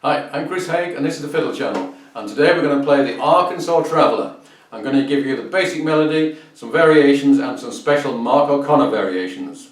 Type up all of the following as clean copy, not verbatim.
Hi, I'm Chris Haigh and this is the Fiddle channel, and today we're going to play the Arkansas Traveller. I'm going to give you the basic melody, some variations and some special Mark O'Connor variations.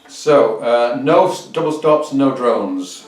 So, no double stops, no drones.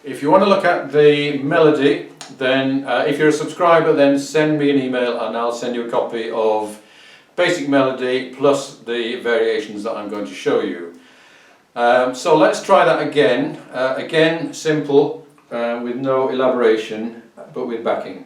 If you want to look at the melody, then if you're a subscriber, then send me an email and I'll send you a copy of basic melody plus the variations that I'm going to show you. So let's try that again. Again, simple, with no elaboration, but with backing.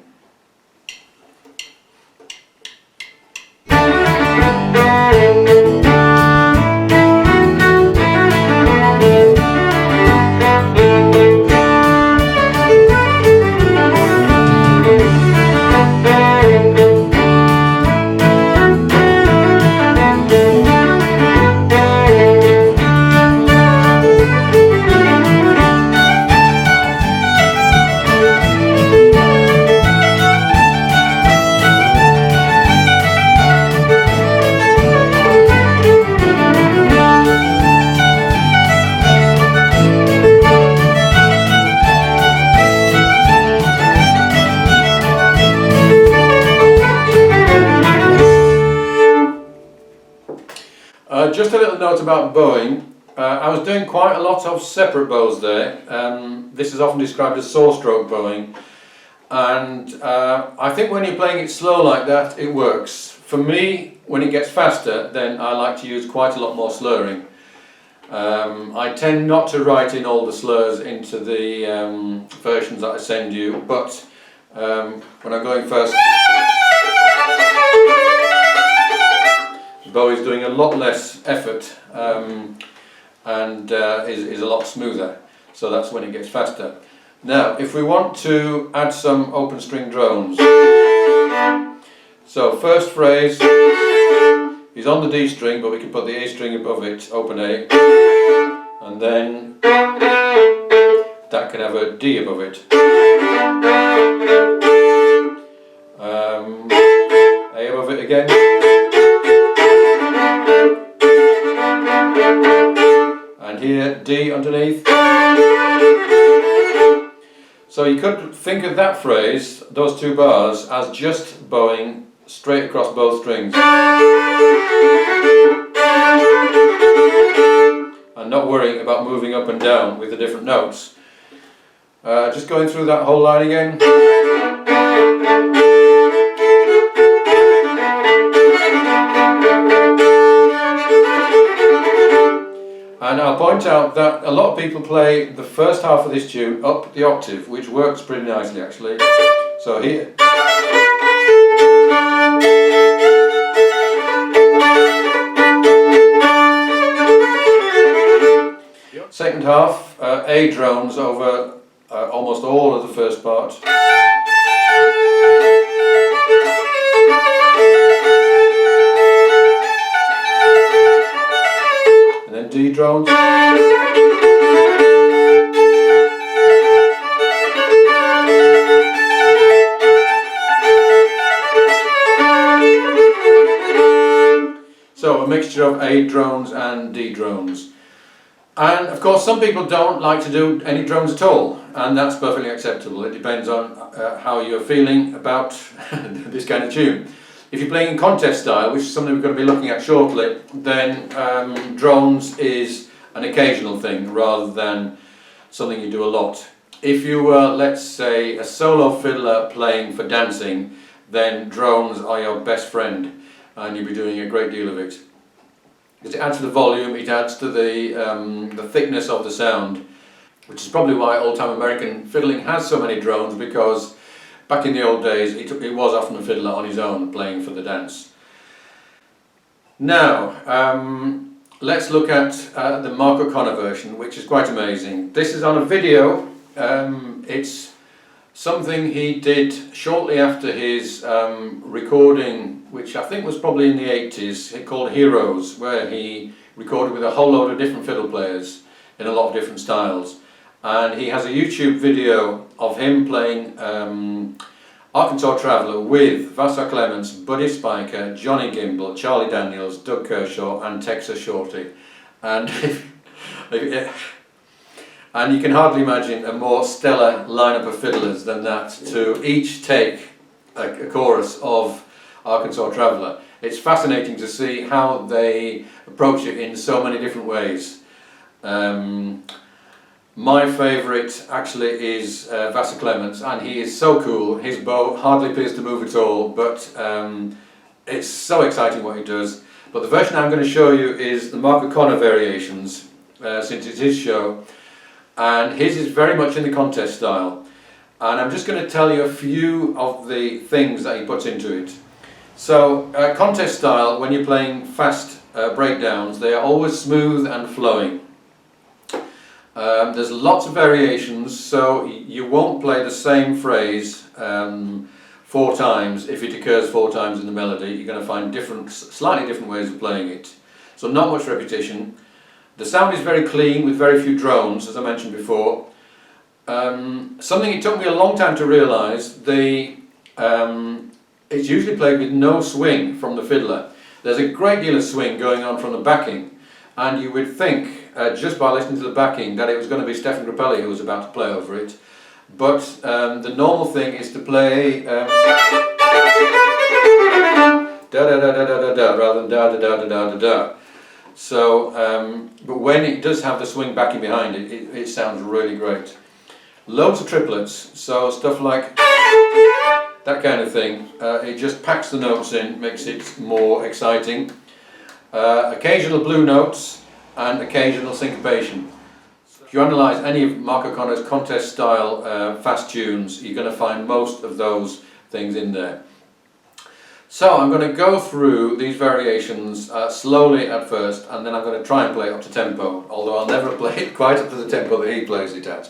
Just a little note about bowing. I was doing quite a lot of separate bows there. This is often described as saw stroke bowing, and I think when you're playing it slow like that, it works. For me, when it gets faster, then I like to use quite a lot more slurring. I tend not to write in all the slurs into the versions that I send you, but when I'm going first, the bow is doing a lot less effort and is a lot smoother, so that's when it gets faster. Now, if we want to add some open string drones, so first phrase is on the D string, but we can put the A string above it, open A, and then that can have a D above it. A above it again. And here, D underneath. So you could think of that phrase, those two bars, as just bowing straight across both strings. And not worrying about moving up and down with the different notes. Just going through that whole line again. And I'll point out that a lot of people play the first half of this tune up the octave, which works pretty nicely actually. So here. Second half, A drones over almost all of the first part. And then D drones. mixture of A drones and D drones. And of course some people don't like to do any drones at all, and that's perfectly acceptable. It depends on how you're feeling about this kind of tune. If you're playing in contest style, which is something we're going to be looking at shortly, then drones is an occasional thing rather than something you do a lot. If you were, let's say, a solo fiddler playing for dancing, then drones are your best friend and you'll be doing a great deal of it. Because it adds to the volume, it adds to the thickness of the sound, which is probably why old-time American fiddling has so many drones, because back in the old days it was often a fiddler on his own playing for the dance. Now, let's look at the Mark O'Connor version, which is quite amazing. This is on a video. It's something he did shortly after his recording, which I think was probably in the 80s, called Heroes, where he recorded with a whole load of different fiddle players in a lot of different styles. And he has a YouTube video of him playing Arkansas Traveller with Vassar Clements, Buddy Spiker, Johnny Gimble, Charlie Daniels, Doug Kershaw and Texas Shorty. And and you can hardly imagine a more stellar lineup of fiddlers than that to each take a chorus of Arkansas Traveller. It's fascinating to see how they approach it in so many different ways. My favourite actually is Vassar Clements, and he is so cool. His bow hardly appears to move at all, but it's so exciting what he does. But the version I'm going to show you is the Mark O'Connor variations, since it's his show, and his is very much in the contest style. And I'm just going to tell you a few of the things that he puts into it. So, contest style, when you're playing fast breakdowns, they are always smooth and flowing. There's lots of variations, so you won't play the same phrase 4 times if it occurs 4 times in the melody. You're going to find slightly different ways of playing it. So not much repetition. The sound is very clean with very few drones, as I mentioned before. Something it took me a long time to realise, it's usually played with no swing from the fiddler. There's a great deal of swing going on from the backing, and you would think, just by listening to the backing, that it was going to be Stephen Grappelli who was about to play over it. But the normal thing is to play da da da da da da da rather than da da da da da da da. So, but when it does have the swing backing behind it, it sounds really great. Loads of triplets, so stuff like that kind of thing. It just packs the notes in, makes it more exciting. Occasional blue notes and occasional syncopation. If you analyse any of Mark O'Connor's contest style fast tunes, you're going to find most of those things in there. So I'm going to go through these variations slowly at first, and then I'm going to try and play it up to tempo, although I'll never play it quite up to the tempo that he plays it at.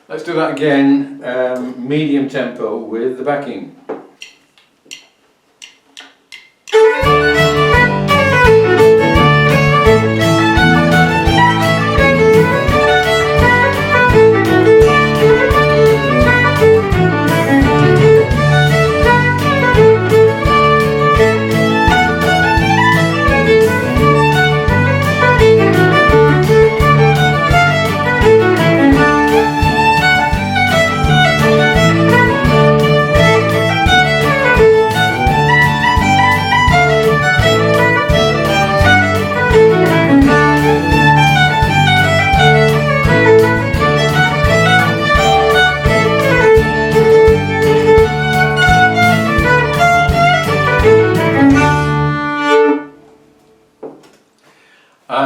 Let's do that again, medium tempo with the backing.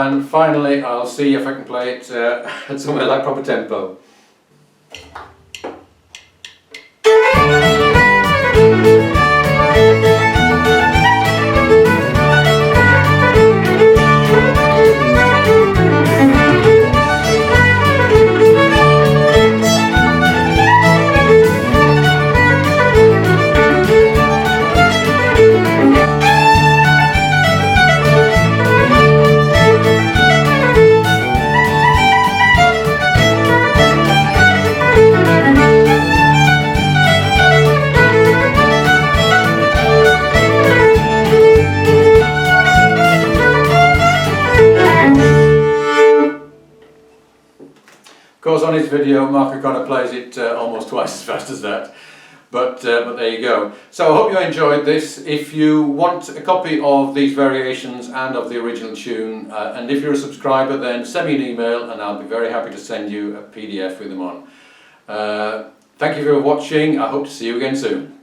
and finally I'll see if I can play it at somewhere like proper tempo. Of course, on his video, Mark O'Connor plays it almost twice as fast as that, but there you go. So I hope you enjoyed this. If you want a copy of these variations and of the original tune, and if you're a subscriber, then send me an email and I'll be very happy to send you a PDF with them on. Thank you for watching. I hope to see you again soon.